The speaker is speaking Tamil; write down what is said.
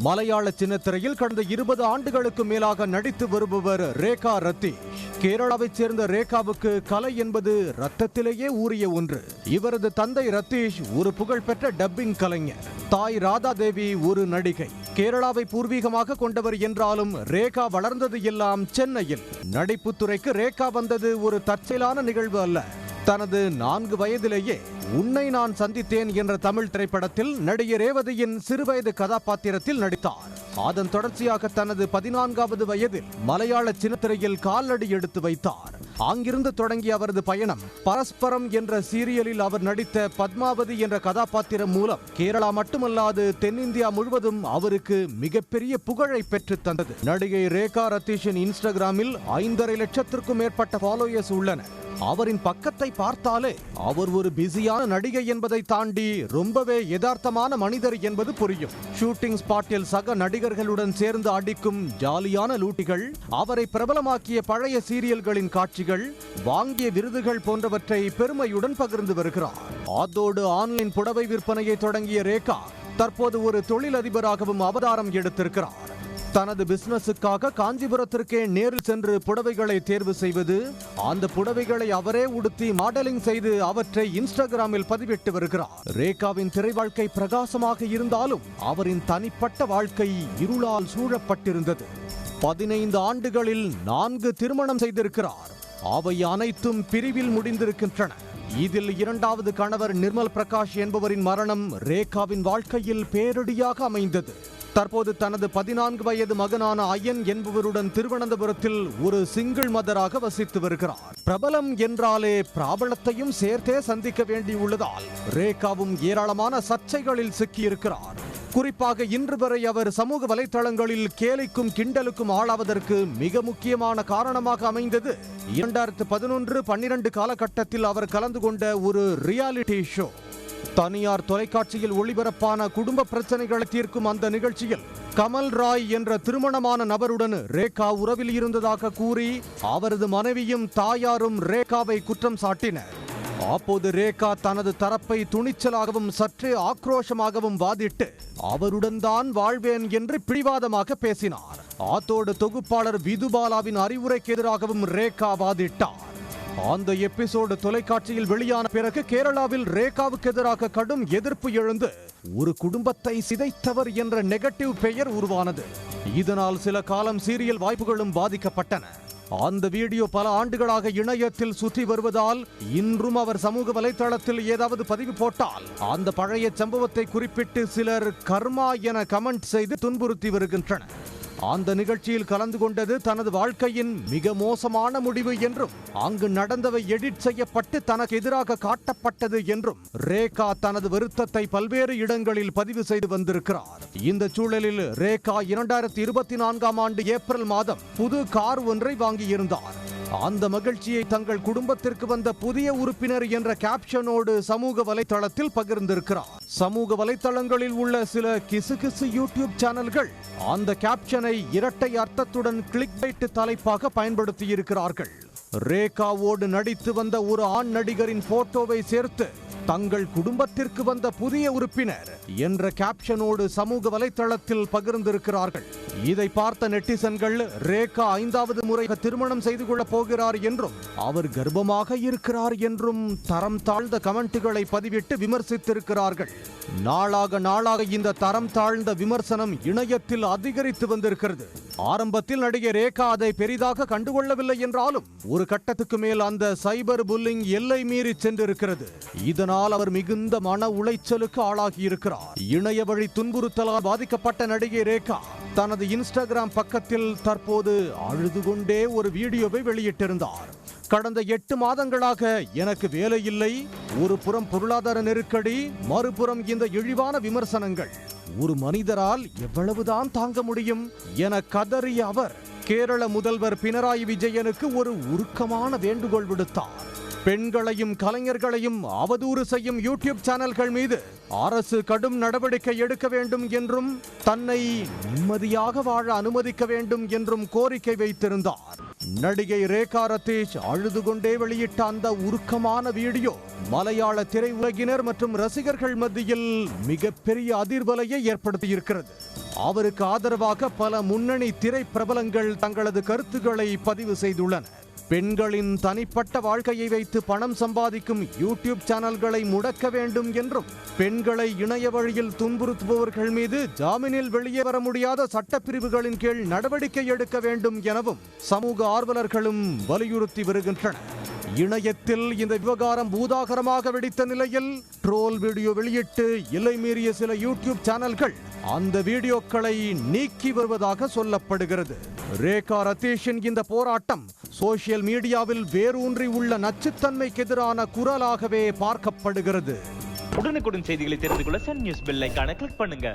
மலையாள சின்னத்திரையில் கடந்த 20 ஆண்டுகளுக்கு மேலாக நடித்து வருபவர் ரேகா ரத்தீஷ். கேரளாவைச் சேர்ந்த ரேகாவுக்கு கலை என்பது ரத்தத்திலேயே ஊறிய ஒன்று. இவரது தந்தை ரத்தீஷ் ஒரு புகழ்பெற்ற டப்பிங் கலைஞர், தாய் ராதா தேவி ஒரு நடிகை. கேரளாவை பூர்வீகமாக கொண்டவர் என்றாலும் ரேகா வளர்ந்தது எல்லாம் சென்னையில். நடிப்புத்துறைக்கு ரேகா வந்தது ஒரு தற்செயலான நிகழ்வு அல்ல. தனது 4 வயதிலேயே உன்னை நான் சந்தித்தேன் என்ற தமிழ் திரைப்படத்தில் நடிகை ரேவதியின் சிறுவயது கதாபாத்திரத்தில் நடித்தார். அதன் தொடர்ச்சியாக தனது 14வது வயதில் மலையாள சின்னத்திரையில் காலடி எடுத்து வைத்தார். அங்கிருந்து தொடங்கிய அவரது பயணம் பரஸ்பரம் என்ற சீரியலில் அவர் நடித்த பத்மாவதி என்ற கதாபாத்திரம் மூலம் கேரளா மட்டுமல்லாது தென்னிந்தியா முழுவதும் அவருக்கு மிகப்பெரிய புகழை பெற்று தந்தது. நடிகை ரேகா ரத்தீஷின் இன்ஸ்டாகிராமில் 5.5 லட்சத்திற்கும் மேற்பட்ட ஃபாலோயர்ஸ் உள்ளனர். அவரின் பக்கத்தை பார்த்தாலே அவர் ஒரு பிஸியான நடிகை என்பதை தாண்டி ரொம்பவே யதார்த்தமான மனிதர் என்பது புரியும். ஷூட்டிங் ஸ்பாட்டில் சக நடிகர்களுடன் சேர்ந்து அடிக்கும் ஜாலியான லூட்டிகள், அவரை பிரபலமாக்கிய பழைய சீரியல்களின் காட்சிகள், வாங்கிய விருதுகள் போன்றவற்றை பெருமையுடன் பகிர்ந்து வருகிறார். அதோடு ஆன்லைன் புடவை விற்பனையை தொடங்கிய ரேகா தற்போது ஒரு தொழிலதிபராகவும் அவதாரம் எடுத்திருக்கிறார். தனது பிசினஸுக்காக காஞ்சிபுரத்திற்கே நேரில் சென்று புடவைகளை தேர்வு செய்வது, அந்த புடவைகளை அவரே உடுத்தி மாடலிங் செய்து அவற்றை இன்ஸ்டாகிராமில் பதிவிட்டு வருகிறார். ரேகாவின் திரை வாழ்க்கை பிரகாசமாக இருந்தாலும் அவரின் தனிப்பட்ட வாழ்க்கை இருளால் சூழப்பட்டிருந்தது. 15 ஆண்டுகளில் 4 திருமணம் செய்திருக்கிறார். அவை அனைத்தும் பிரிவில் முடிந்திருக்கின்றன. இதில் 2வது கணவர் நிர்மல் பிரகாஷ் என்பவரின் மரணம் ரேகாவின் வாழ்க்கையில் பேரிடியாக அமைந்தது. தற்போது தனது 14 வயது மகனான அயன் என்பவருடன் திருவனந்தபுரத்தில் ஒரு சிங்கிள் மதராக வசித்து வருகிறார். பிரபலம் என்றாலே பிராபலத்தையும் சேர்த்தே சந்திக்க வேண்டியுள்ளதால் ரேகாவும் ஏராளமான சர்ச்சைகளில் சிக்கியிருக்கிறார். குறிப்பாக இன்று வரை அவர் சமூக வலைதளங்களில் கேலிக்கும் கிண்டலுக்கும் ஆளாவதற்கு மிக முக்கியமான காரணமாக அமைந்தது 2011-12 காலகட்டத்தில் அவர் கலந்து கொண்ட ஒரு ரியாலிட்டி ஷோ. தனியார் தொலைக்காட்சியில் ஒளிபரப்பான குடும்ப பிரச்சனைகளை தீர்க்கும் அந்த நிகழ்ச்சியில் கமல் ராய் என்ற திருமணமான நபருடன் ரேகா உறவில் இருந்ததாக கூறி அவரது மனைவியும் தாயாரும் ரேகாவை குற்றம் சாட்டினர். அப்போது ரேகா தனது தரப்பை துணிச்சலாகவும் சற்றே ஆக்ரோஷமாகவும் வாதிட்டு அவருடன் தான் வாழ்வேன் என்று பிடிவாதமாக பேசினார். அதோடு தொகுப்பாளர் விதுபாலாவின் அறிவுரைக்கு எதிராகவும் ரேகா வாதிட்டார். அந்த எபிசோடு தொலைக்காட்சியில் வெளியான பிறகு கேரளாவில் ரேகாவுக்கு எதிராக கடும் எதிர்ப்பு எழுந்து ஒரு குடும்பத்தை சிதைத்தவர் என்ற நெகட்டிவ் பெயர் உருவானது. இதனால் சில காலம் சீரியல் வாய்ப்புகளும் பாதிக்கப்பட்டன. அந்த வீடியோ பல ஆண்டுகளாக இணையத்தில் சுற்றி வருவதால் இன்றும் அவர் சமூக வலைதளத்தில் ஏதாவது பதிவு போட்டால் அந்த பழைய சம்பவத்தை குறிப்பிட்டு சிலர் கர்மா என கமெண்ட் செய்து துன்புறுத்தி வருகின்றனர். அந்த நிகழ்ச்சியில் கலந்து கொண்டது தனது வாழ்க்கையின் மிக மோசமான முடிவு என்றும் அங்கு நடந்தவை எடிட் செய்யப்பட்டு தனக்கு எதிராக காட்டப்பட்டது என்றும் ரேகா தனது வருத்தத்தை பல்வேறு இடங்களில் பதிவு செய்து வந்திருக்கிறார். இந்த சூழலில் ரேகா 2024ஆம் ஆண்டு ஏப்ரல் மாதம் புது கார் ஒன்றை வாங்கியிருந்தார். அந்த மகிழ்ச்சியை தங்கள் குடும்பத்திற்கு வந்த புதிய உறுப்பினர் என்ற கேப்ஷனோடு சமூக வலைதளத்தில் பகிர்ந்திருக்கிறார். சமூக வலைதளங்களில் உள்ள சில கிசுகிசு யூடியூப் சேனல்கள் அந்த கேப்ஷனை இரட்டை அர்த்தத்துடன் கிளிக் பைட் தலைப்பாக பயன்படுத்தி இருக்கிறார்கள். ரேகாவோடு நடித்து வந்த ஒரு ஆண் நடிகரின் போட்டோவை சேர்த்து தங்கள் குடும்பத்திற்கு வந்த புதிய உறுப்பினர் என்ற கேப்ஷனோடு சமூக வலைதளத்தில் பகிர்ந்திருக்கிறார்கள். இதை பார்த்த நெட்டிசன்கள் ரேகா 5வது முறை திருமணம் செய்து கொள்ளப் போகிறார் என்றும் அவர் கர்ப்பமாக இருக்கிறார் என்றும் தரம் தாழ்ந்த கமெண்ட்டுகளை பதிவிட்டு விமர்சித்திருக்கிறார்கள். நாளாக இந்த தரம் தாழ்ந்த விமர்சனம் இணையத்தில் அதிகரித்து வந்திருக்கிறது. ஆரம்பத்தில் நடிகை ரேகா அதை பெரிதாக கண்டுகொள்ளவில்லை என்றாலும் ஒரு கட்டத்துக்கு மேல் அந்த சைபர் புல்லிங் எல்லை மீறி சென்றிருக்கிறது. இதனால் அவர் மிகுந்த மன உளைச்சலுக்கு ஆளாகி இருக்கிறார். இணைய வழி துன்புறுத்தலால் பாதிக்கப்பட்ட நடிகை ரேகா தனது இன்ஸ்டாகிராம் பக்கத்தில் தற்போது அழுது கொண்டே ஒரு வீடியோவை வெளியிட்டிருந்தார். கடந்த 8 மாதங்களாக எனக்கு வேலை இல்லை, ஒரு புறம் பொருளாதார நெருக்கடி, மறுபுறம் இந்த இழிவான விமர்சனங்கள், ஒரு மனிதரால் எவ்வளவுதான் தாங்க முடியும் என கதறிய அவர் கேரள முதல்வர் பினராயி விஜயனுக்கு ஒரு உருக்கமான வேண்டுகோள் விடுத்தார். பெண்களையும் கலைஞர்களையும் அவதூறு செய்யும் யூடியூப் சேனல்கள் மீது அரசு கடும் நடவடிக்கை எடுக்க வேண்டும் என்றும் தன்னை நிம்மதியாக வாழ அனுமதிக்க வேண்டும் என்றும் கோரிக்கை வைத்திருந்தார். நடிகை ரேகா ரத்தீஷ் அழுது கொண்டே வெளியிட்ட அந்த உருக்கமான வீடியோ மலையாள திரையுலகினர் மற்றும் ரசிகர்கள் மத்தியில் மிகப்பெரிய அதிர்வலையை ஏற்படுத்தியிருக்கிறது. அவருக்கு ஆதரவாக பல முன்னணி திரை பிரபலங்கள் தங்களது கருத்துக்களை பதிவு செய்துள்ளனர். பெண்களின் தனிப்பட்ட வாழ்க்கையை வைத்து பணம் சம்பாதிக்கும் யூடியூப் சேனல்களை முடக்க வேண்டும் என்றும், பெண்களை இணைய வழியில் துன்புறுத்துபவர்கள் மீது ஜாமீனில் வெளியே வர முடியாத சட்டப்பிரிவுகளின் கீழ் நடவடிக்கை எடுக்க வேண்டும் எனவும் சமூக ஆர்வலர்களும் வலியுறுத்தி வருகின்றனர். இணையத்தில் இந்த விவகாரம் பூதாகரமாக வெடித்த நிலையில் ட்ரோல் வீடியோ வெளியிட்டு எல்லை மீறிய சில யூடியூப் சேனல்கள் அந்த வீடியோக்களை நீக்கி வருவதாக சொல்லப்படுகிறது. ரேகா ரத்தீஷின் இந்த போராட்டம் சோசியல் மீடியாவில் வேரூன்றி உள்ள நச்சுத்தன்மைக்கு எதிரான குரலாகவே பார்க்கப்படுகிறது. உடனுக்குடன் செய்திகளை தெரிந்து கொள்ள சன் நியூஸ் பெல் ஐகானை கிளிக் பண்ணுங்க.